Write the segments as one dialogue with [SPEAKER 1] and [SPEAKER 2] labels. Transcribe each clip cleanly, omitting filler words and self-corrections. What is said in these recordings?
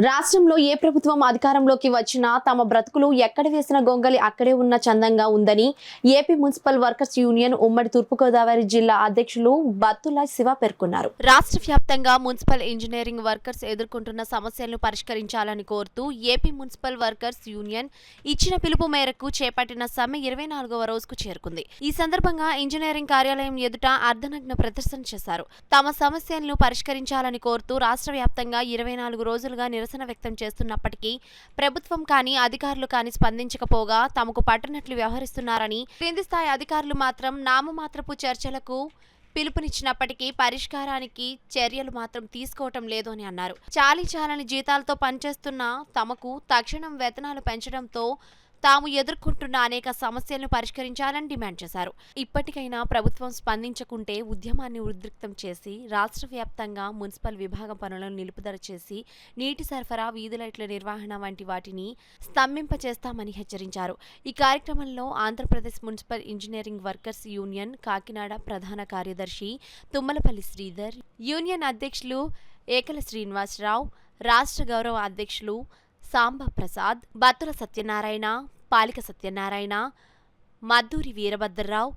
[SPEAKER 1] రాష్ట్రంలో ఏ ప్రభుత్వం అధికారంలోకి వచ్చినా తమ బ్రతుకులు ఎక్కడ వేసిన గొంగలి అక్కడే ఉన్న చందంగా ఉందని ఏపీ మున్సిపల్ వర్కర్స్ యూనియన్ ఉమ్మడి తూర్పుగోదావరి జిల్లా అధ్యక్షులు బత్తుల శివ పేర్కొన్నారు. రాష్ట్ర వ్యాప్తంగా మున్సిపల్ ఇంజనీరింగ్ వర్కర్స్ ఎదుర్కొంటున్న సమస్యలను పరిష్కరించాలని కోరుతూ ఏపీ మున్సిపల్ వర్కర్స్ యూనియన్ ఇచ్చిన పిలుపు మేరకు చేపట్టిన సమ్మె 24వ రోజుకు చేరుకుంది. ఈ సందర్భంగా ఇంజనీరింగ్ కార్యాలయం ఎదుట అర్ధనగ్న ప్రదర్శన చేశారు. తమ సమస్యలను పరిష్కరించాలని కోరుతూ రాష్ట్ర వ్యాప్తంగా 24 రోజులుగా నిరసన వ్యక్తం చేస్తున్నప్పటికీ ప్రభుత్వం కానీ అధికారులు కానీ స్పందించకపోగా తమకు పట్టనట్లు వ్యవహరిస్తున్నారని, క్రింది స్థాయి అధికారులు మాత్రం నామమాత్రపు చర్చలకు పిలుపునిచ్చినప్పటికీ పరిష్కారానికి చర్యలు మాత్రం తీసుకోవటం లేదు అని అన్నారు. చాలీచాలని జీతాలతో పనిచేస్తున్న తమకు తక్షణం వేతనాలు పెంచడంతో తాము ఎదుర్కొంటున్న అనేక సమస్యలను పరిష్కరించాలని డిమాండ్ చేశారు. ఇప్పటికైనా ప్రభుత్వం స్పందించకుంటే ఉద్యమాన్ని ఉధృతం చేసి రాష్ట్ర వ్యాప్తంగా మున్సిపల్ విభాగం పనులను నిలుపుదల చేసి నీటి సరఫరా, వీధి లైట్ల నిర్వహణ వంటి వాటిని స్తంభింపచేస్తామని హెచ్చరించారు. ఈ కార్యక్రమంలో Andhra Pradesh municipal engineering workers union Kakinada ప్రధాన కార్యదర్శి తుమ్మలపల్లి శ్రీధర్, యూనియన్ అధ్యక్షులు ఏకల శ్రీనివాసరావు, రాష్ట్ర గౌరవ అధ్యక్షులు సాంబ ప్రసాద్, బత్తుల సత్యనారాయణ, పాలిక సత్యనారాయణ, మద్దూరి వీరభద్రరావు,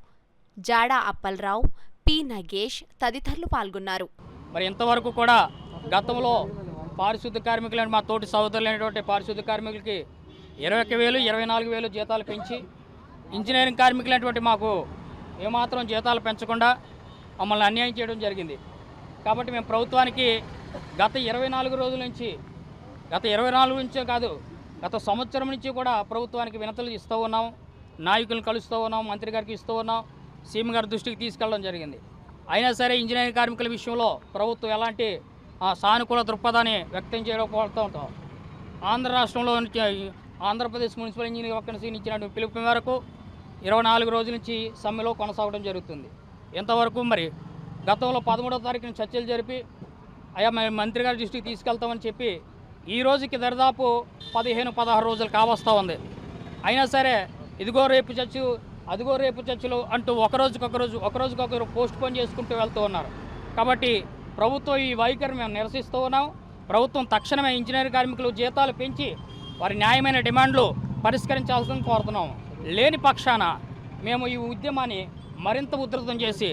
[SPEAKER 1] జాడా అప్పలరావు, పి నగేష్ తదితరులు పాల్గొన్నారు.
[SPEAKER 2] మరి ఇంతవరకు కూడా గతంలో పారిశుద్ధ కార్మికులైన మా తోటి సోదరులైనటువంటి పారిశుద్ధ కార్మికులకి 21,000, 24,000 జీతాలు పెంచి ఇంజనీరింగ్ కార్మికులైనటువంటి మాకు ఏమాత్రం జీతాలు పెంచకుండా మమ్మల్ని అన్యాయం చేయడం జరిగింది. కాబట్టి మేము ప్రభుత్వానికి గత 24 రోజుల నుంచి, గత 24 నుంచే కాదు, గత సంవత్సరం నుంచి కూడా ప్రభుత్వానికి వినతులు ఇస్తూ ఉన్నాం, నాయకులను కలుస్తూ ఉన్నాం, మంత్రి గారికి ఇస్తూ ఉన్నాం, సీఎం గారి దృష్టికి తీసుకెళ్ళడం జరిగింది. అయినా సరే ఇంజనీరింగ్ కార్మికుల విషయంలో ప్రభుత్వం ఎలాంటి సానుకూల దృక్పథాన్ని వ్యక్తం చేయకపోతూ ఉంటాం. ఆంధ్ర రాష్ట్రంలో ఆంధ్రప్రదేశ్ మున్సిపల్ ఇంజనీరింగ్ వర్కర్స్ ఇచ్చిన పిలుపు మేరకు 24 రోజుల నుంచి సమ్మెలో కొనసాగడం జరుగుతుంది. ఇంతవరకు మరి గతంలో 13వ తారీఖున చర్చలు జరిపి అయ్యా మేము మంత్రి గారి దృష్టికి తీసుకెళ్తామని చెప్పి ఈ రోజుకి దరిదాపు 15-16 రోజులు కావస్తూ ఉంది. అయినా సరే ఇదిగో రేపు చర్చు, అదిగో రేపు చర్చలు అంటూ ఒకరోజుకొకరు పోస్ట్ పోన్ చేసుకుంటూ వెళ్తూ ఉన్నారు. కాబట్టి ప్రభుత్వం ఈ వైఖరి మేము నిరసిస్తూ ఉన్నాం. ప్రభుత్వం తక్షణమే ఇంజనీరింగ్ కార్మికులు జీతాలు పెంచి వారి న్యాయమైన డిమాండ్లు పరిష్కరించాల్సిందని కోరుతున్నాం. లేని పక్షాన మేము ఈ ఉద్యమాన్ని మరింత ఉధృతం చేసి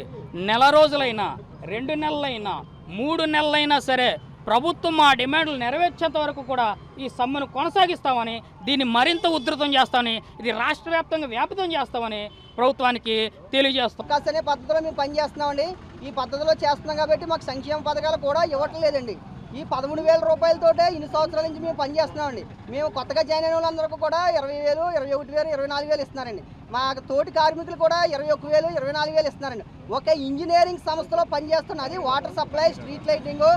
[SPEAKER 2] నెల రోజులైనా, 2 నెలలైనా, 3 నెలలైనా సరే ప్రభుత్వం మా డిమాండ్లు నెరవేర్చేంత వరకు కూడా ఈ సమ్మెను కొనసాగిస్తామని, దీన్ని మరింత ఉధృతం చేస్తామని, ఇది రాష్ట్ర వ్యాప్తంగా వ్యాపితం చేస్తామని ప్రభుత్వానికి తెలియజేస్తాం.
[SPEAKER 3] అనే పద్ధతిలో మేము పనిచేస్తున్నామండి. ఈ పద్ధతిలో చేస్తున్నాం కాబట్టి మాకు సంక్షేమ పథకాలు కూడా ఇవ్వటం లేదండి. ఈ 13,000 రూపాయలతోటే ఇన్ని సంవత్సరాల నుంచి మేము పనిచేస్తున్నామండి. మేము కొత్తగా జాయిన్ అయిన వాళ్ళందరికీ కూడా 20,000, 21,000, 24,000 ఇస్తున్నారండి. మా తోటి కార్మికులు కూడా 21,000, 24,000 ఇస్తున్నారండి. ఒక ఇంజనీరింగ్ సంస్థలో పనిచేస్తున్న, అది water supply, street lighting,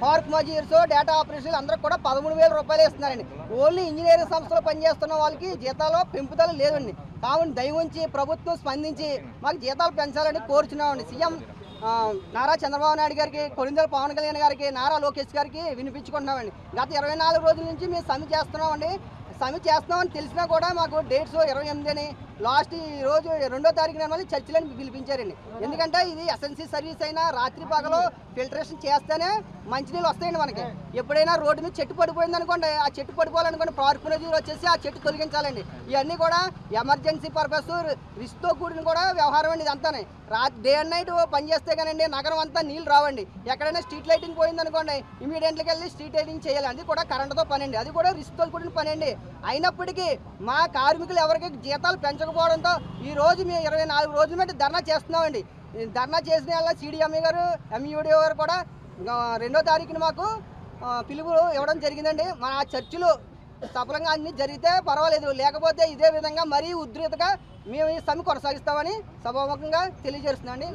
[SPEAKER 3] park మజీర్స్, డేటా ఆపరేషన్లు అందరికి కూడా 13,000 రూపాయలు ఇస్తున్నారండి. ఓన్లీ ఇంజనీరింగ్ సంస్థలో పనిచేస్తున్న వాళ్ళకి జీతాలు పెంపుదల లేదండి. కావున దయవుంచి ప్రభుత్వం స్పందించి మాకు జీతాలు పెంచాలని కోరుచున్నామండి. సీఎం నారా చంద్రబాబు నాయుడు గారికి, కొనిదెల పవన్ కళ్యాణ్ గారికి, నారా లోకేష్ గారికి వినిపించుకుంటున్నామండి. గత 24 రోజుల నుంచి మేము సమ్మె చేస్తున్నామండి. సమ్మె చేస్తున్నామని తెలిసినా కూడా మాకు డేట్స్ 28 అని, లాస్ట్ ఈ రోజు 2వ తారీఖున మళ్ళీ చర్చలని పిలిపించారండి. ఎందుకంటే ఇది ఎస్ఎన్సీ సర్వీస్ అయినా రాత్రి పగలు ఫిల్టరేషన్ చేస్తేనే మంచినీళ్ళు వస్తాయండి. మనకి ఎప్పుడైనా రోడ్డు మీద చెట్టు పడిపోయింది అనుకోండి, ఆ చెట్టు పడిపోవాలనుకోండి పార్క్ నజీర్ వచ్చేసి ఆ చెట్టు తొలగించాలండి. ఇవన్నీ కూడా ఎమర్జెన్సీ పర్పస్, రిస్క్తో కూడిన కూడా వ్యవహారం అండి. ఇదంతానే డే అండ్ నైట్ పనిచేస్తే కానండి నగరం అంతా నీళ్ళు రావండి. ఎక్కడైనా స్ట్రీట్ లైటింగ్ పోయింది అనుకోండి, ఇమీడియట్గా వెళ్ళి స్ట్రీట్ లైటింగ్ చేయాలి. అది కూడా కరెంటుతో పని అండి, అది కూడా రిస్క్తో కూడిన పని అండి. అయినప్పటికీ మా కార్మికులు ఎవరికి జీతాలు పెంచకపోవడంతో ఈ రోజు మేము 24 రోజుల మధ్య ధర్నా చేస్తున్నామండి. ధర్నా చేసిన వల్ల సిడిఎంఏ గారు, ఎంఈఓడి గారు కూడా 2వ తారీఖున మాకు పిలుపు ఇవ్వడం జరిగిందండి. మా చర్చలు సఫలంగా అన్ని జరిగితే పర్వాలేదు, లేకపోతే ఇదే విధంగా మరీ ఉధృతగా మేము ఈ సమ్మె కొనసాగిస్తామని సభాముఖంగా తెలియజేస్తున్నామండి.